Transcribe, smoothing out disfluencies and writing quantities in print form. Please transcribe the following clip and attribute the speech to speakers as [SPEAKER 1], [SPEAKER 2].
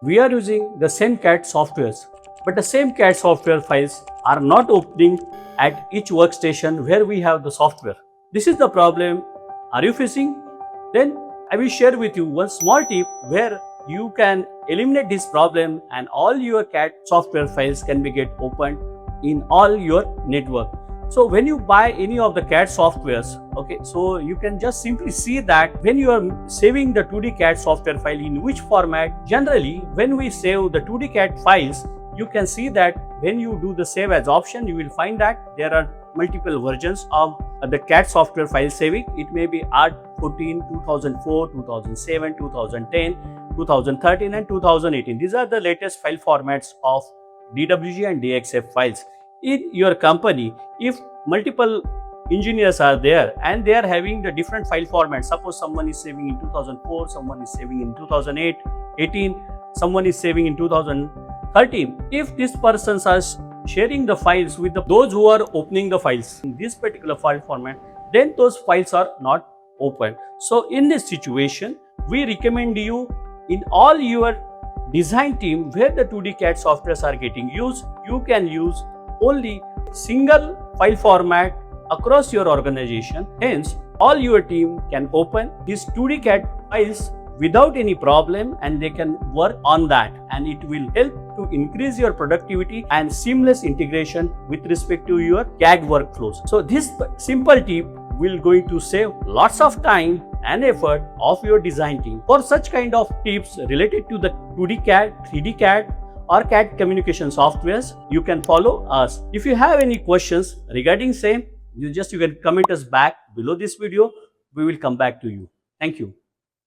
[SPEAKER 1] we are using the same CAD softwares, but the same CAD software files are not opening at each workstation where we have the software. This is the problem. Are you facing? Then I will share with you one small tip where you can eliminate this problem and all your CAD software files can be get opened in all your network. So when you buy any of the CAD softwares, okay, so you can just simply see that when you are saving the 2D CAD software file in which format. Generally, when we save the 2D CAD files, you can see that when you do the save as option, you will find that there are multiple versions of the CAD software file saving. It may be Art 14, 2004, 2007, 2010, 2013 and 2018. These are the latest file formats of DWG and DXF files. In your company, if multiple engineers are there and they are having the different file formats, suppose someone is saving in 2004, someone is saving in 2008, 18, someone is saving in 2013. If these persons are sharing the files with those who are opening the files in this particular file format, then those files are not open. So in this situation, we recommend you in all your design team where the 2D CAD softwares are getting used, you can use only single file format across your organization. Hence, all your team can open these 2D CAD files without any problem and they can work on that, and it will help to increase your productivity and seamless integration with respect to your CAD workflows. So this simple tip will going to save lots of time and effort of your design team. For such kind of tips related to the 2D CAD, 3D CAD or CAD communication softwares, you can follow us. If you have any questions regarding same, you can comment us back below this video. We will come back to you. Thank you.